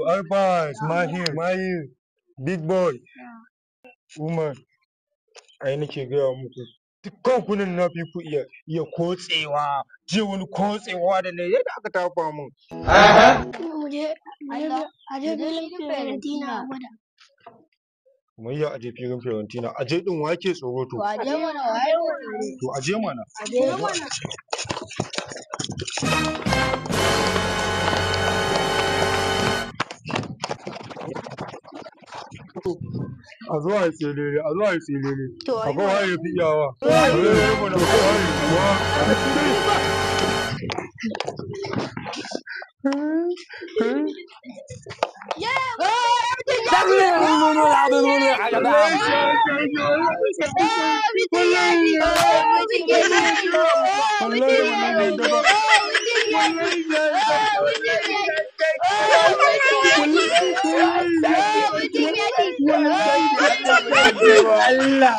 Arbas, Mahir, Big Boy, Umar, ai nake gaya muku. Dukkan kunan na fi ku iya kotsewa, je wani kotsewa da ne yadda aka tafa mun. Mayya aje filin Fiorentina, aje din wake tsoro to. To aje mana. A zuwa ya tselele, akwai waye ya fi iyawa. Allah